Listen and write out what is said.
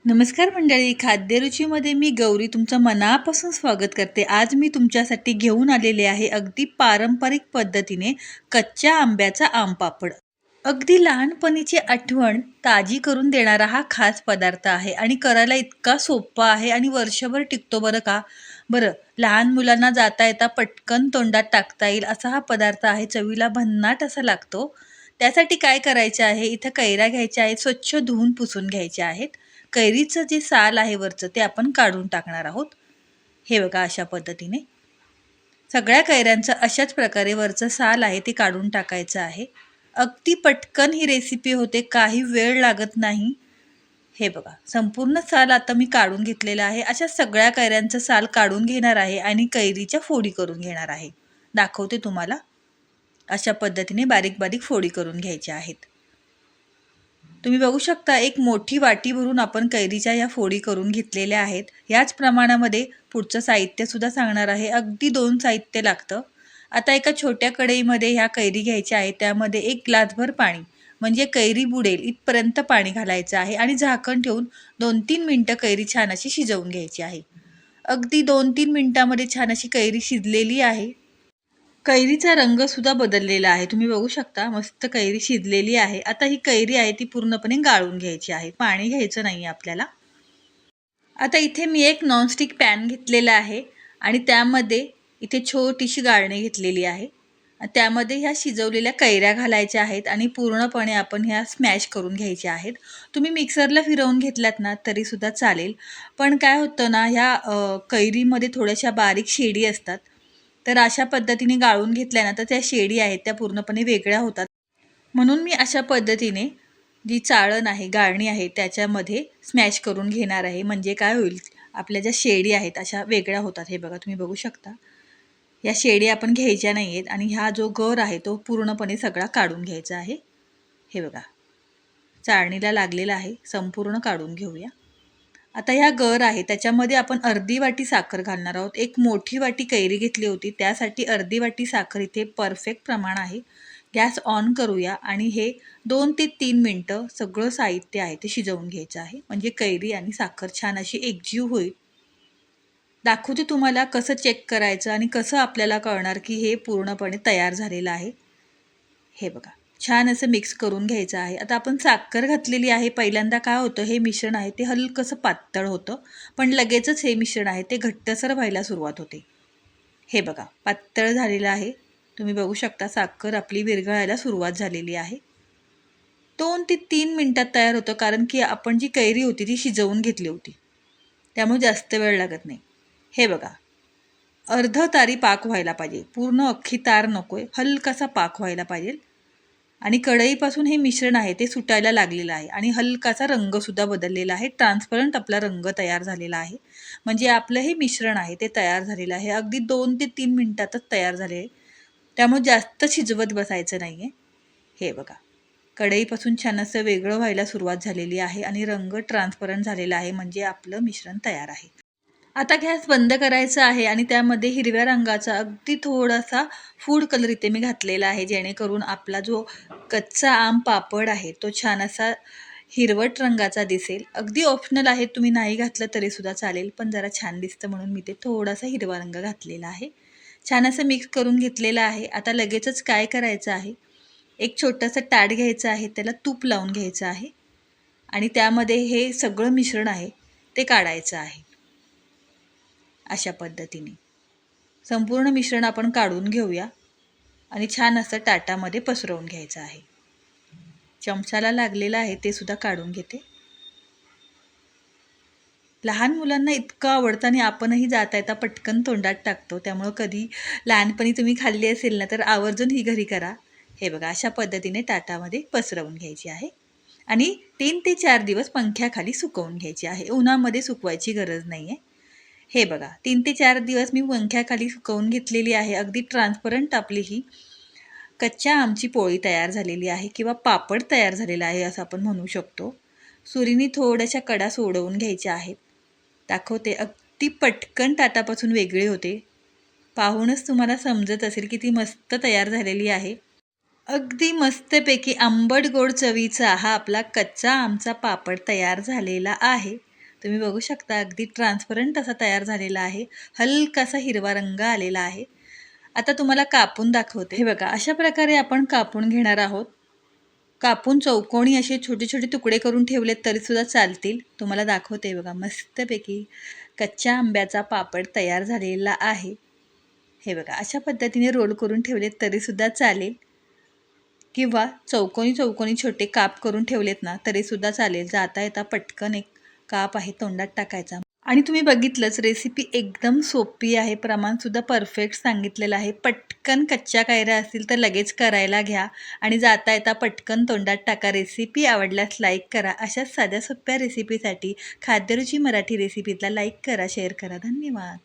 नमस्कार मंडळी, खाद्यरुचीमध्ये मी गौरी तुमचं मनापासून स्वागत करते. आज मी तुमच्यासाठी घेऊन आलेले आहे अगदी पारंपरिक पद्धतीने कच्च्या आंब्याचा आमपापड. अगदी लहानपणीची आठवण ताजी करून देणारा हा खास पदार्थ आहे आणि करायला इतका सोपा आहे आणि वर्षभर टिकतो बरं का. बरं, लहान मुलांना जाता येता पटकन तोंडात टाकता येईल असा हा पदार्थ आहे. चवीला भन्नाट असा लागतो. त्यासाठी काय करायचे आहे, इथं कैऱ्या घ्यायच्या आहेत, स्वच्छ धुवून पुसून घ्यायच्या आहेत. कैरीचं जे साल आहे वरचं ते आपण काढून टाकणार आहोत. हे बघा अशा पद्धतीने सगळ्या कैऱ्यांचं अशाच प्रकारे वरचं साल आहे ते काढून टाकायचं आहे. अगदी पटकन ही रेसिपी होते, काही वेळ लागत नाही. हे बघा संपूर्ण साल आता मी काढून घेतलेला आहे. अशा सगळ्या कैऱ्यांचं साल काढून घेणार आहे आणि कैरीच्या फोडी करून घेणार आहे. दाखवते तुम्हाला. अशा पद्धतीने बारीक बारीक फोडी करून घ्यायच्या आहेत. तुम्ही बघू शकता एक मोठी वाटी भरून आपण कैरीच्या या फोडी करून घेतलेल्या आहेत. याच प्रमाणामध्ये पुढचं साहित्यसुद्धा सांगणार आहे. अगदी 2 साहित्य लागतं. आता एका छोट्या कढईमध्ये ह्या कैरी घ्यायच्या आहेत. त्यामध्ये 1 ग्लासभर पाणी, म्हणजे कैरी बुडेल इथपर्यंत पाणी घालायचं आहे आणि झाकण ठेवून 2-3 मिनटं कैरी छान अशी शिजवून घ्यायची आहे. अगदी 2-3 मिनटामध्ये छान अशी कैरी शिजलेली आहे. कैरीचा रंगसुद्धा बदललेला आहे. तुम्ही बघू शकता मस्त कैरी शिजलेली आहे. आता ही कैरी आहे ती पूर्णपणे गाळून घ्यायची आहे. पाणी घ्यायचं नाही आपल्याला. आता इथे मी एक नॉनस्टिक पॅन घेतलेला आहे आणि त्यामध्ये इथे छोटीशी गाळणी घेतलेली आहे. त्यामध्ये ह्या शिजवलेल्या कैऱ्या घालायच्या आहेत आणि पूर्णपणे आपण ह्या स्मॅश करून घ्यायच्या आहेत. तुम्ही मिक्सरला फिरवून घेतलात ना तरीसुद्धा चालेल. पण काय होतं ना, ह्या कैरीमध्ये थोड्याशा बारीक शेडी असतात. तर अशा पद्धतीने गाळून घेतल्या ना तर त्या शेडी आहेत त्या पूर्णपणे वेगळ्या होतात. म्हणून मी अशा पद्धतीने जी चाळण आहे, गाळणी आहे त्याच्यामध्ये स्मॅश करून घेणार आहे. म्हणजे काय होईल, आपल्या ज्या शेडी आहेत अशा वेगळ्या होतात. हे बघा तुम्ही बघू शकता. या शेडी आपण घ्यायच्या नाही आहेत आणि हा जो गर आहे तो पूर्णपणे सगळा काढून घ्यायचा आहे. हे बघा चाळणीला लागलेला आहे, संपूर्ण काढून घेऊया. आता ह्या गर आहे त्याच्यामध्ये आपण अर्धी वाटी साखर घालणार आहोत. एक मोठी वाटी कैरी घेतली होती त्यासाठी अर्धी वाटी साखर इथे परफेक्ट प्रमाण आहे. गॅस ऑन करूया आणि हे 2 ते 3 मिनटं सगळं साहित्य आहे ते शिजवून घ्यायचं आहे. म्हणजे कैरी आणि साखर छान अशी एकजीव होईल. दाखवते तुम्हाला कसं चेक करायचं आणि कसं आपल्याला कळणार की हे पूर्णपणे तयार झालेलं आहे. हे बघा छान असं मिक्स करून घ्यायचं आहे. आता आपण साखर घातलेली आहे. पहिल्यांदा काय होतं, हे मिश्रण आहे ते हलकंसं पातळ होतं, पण लगेचच हे मिश्रण आहे ते घट्टसर व्हायला सुरुवात होते. हे बघा पातळ झालेलं आहे. तुम्ही बघू शकता साखर आपली विरघळायला सुरुवात झालेली आहे. 2 ते 3 मिनटात तयार होतं, कारण की आपण जी कैरी होती ती शिजवून घेतली होती, त्यामुळे जास्त वेळ लागत नाही. हे बघा अर्ध तारी पाक व्हायला पाहिजे, पूर्ण अख्खी तार नकोय, हलकासा पाक व्हायला पाहिजे. आणि कढईपासून हे मिश्रण आहे ते सुटायला लागलेलं आहे आणि हलकासा रंगसुद्धा बदललेला आहे. ट्रान्सपरंट आपला रंग तयार झालेला आहे. म्हणजे आपलं हे मिश्रण आहे ते तयार झालेलं आहे. अगदी 2 ते 3 मिनटातच तयार झाले आहे. त्यामुळे जास्त शिजवत बसायचं नाही आहे. हे बघा कढईपासून छान असं वेगळं व्हायला सुरुवात झालेली आहे आणि रंग ट्रान्सपरंट झालेला आहे. म्हणजे आपलं मिश्रण तयार आहे. आता गॅस बंद करायचा आहे आणि त्यामध्ये हिरव्या रंगाचा अगदी थोडासा फूड कलर इथे मी घातलेला आहे, जेणेकरून आपला जो कच्चा आम पापड आहे तो छान असा हिरवट रंगाचा दिसेल. अगदी ऑप्शनल आहे, तुम्ही नाही घातलं तरीसुद्धा चालेल, पण जरा छान दिसतं म्हणून मी ते थोडासा हिरवा रंग घातलेला आहे. छान असं मिक्स करून घेतलेलं आहे. आता लगेचच काय करायचं आहे, एक छोटंसं ताट घ्यायचं आहे, त्याला तूप लावून घ्यायचं आहे आणि त्यामध्ये हे सगळं मिश्रण आहे ते काढायचं आहे. अशा पद्धतीने संपूर्ण मिश्रण आपण काढून घेऊया आणि छान असं ताटामध्ये पसरवून घ्यायचं आहे. चमचाला लागलेलं आहे ते सुद्धा काढून घेते. लहान मुलांना इतकं आवडतं आणि आपणही जाता येता पटकन तोंडात टाकतो. त्यामुळं कधी लहानपणी तुम्ही खाल्ली असेल ना तर आवर्जून ही घरी करा. हे बघा अशा पद्धतीने ताटामध्ये पसरवून घ्यायची आहे आणि 3 ते 4 दिवस पंख्याखाली सुकवून घ्यायची आहे. उन्हामध्ये सुकवायची गरज नाही आहे. हे बघा 3 ते 4 दिवस मी पंख्याखाली सुकवून घेतलेली आहे. अगदी ट्रान्सपरंट आपली ही कच्च्या आमची पोळी तयार झालेली आहे किंवा पापड तयार झालेला आहे असं आपण म्हणू शकतो. सुरीने थोड्याशा कडा सोडवून घ्यायच्या आहेत. दाखवते अगदी पटकन ताटापासून वेगळी होते. पाहूनच तुम्हाला समजत असेल की ती मस्त तयार झालेली आहे. अगदी मस्तपैकी आंबट गोड चवीचा हा आपला कच्चा आमचा पापड तयार झालेला आहे. तुम्ही बघू शकता अगदी ट्रान्सपरंट असा तयार झालेला आहे. हलकासा हिरवा रंग आलेला आहे. आता तुम्हाला कापून दाखवते. हे बघा, अशा प्रकारे आपण कापून घेणार आहोत. कापून चौकोनी असे छोटे छोटे तुकडे करून ठेवलेत तरीसुद्धा चालतील. तुम्हाला दाखवते बघा, मस्तपैकी कच्च्या आंब्याचा पापड तयार झालेला आहे. हे बघा, अशा पद्धतीने रोल करून ठेवलेत तरीसुद्धा चालेल किंवा चौकोनी चौकोनी छोटे काप करून ठेवलेत ना तरीसुद्धा चालेल. जाता येता पटकन एक काप आहे तोंडात टाकायचा. आणि तुम्ही बघितलंच, रेसिपी एकदम सोपी आहे. प्रमाणसुद्धा परफेक्ट सांगितलेलं आहे. पटकन कच्च्या कैऱ्या असतील तर लगेच करायला घ्या आणि जाता येता पटकन तोंडात टाका. रेसिपी आवडल्यास लाईक करा. अशाच साध्या सोप्या रेसिपीसाठी खाद्यरुची मराठी रेसिपीला लाईक करा, शेअर करा. धन्यवाद.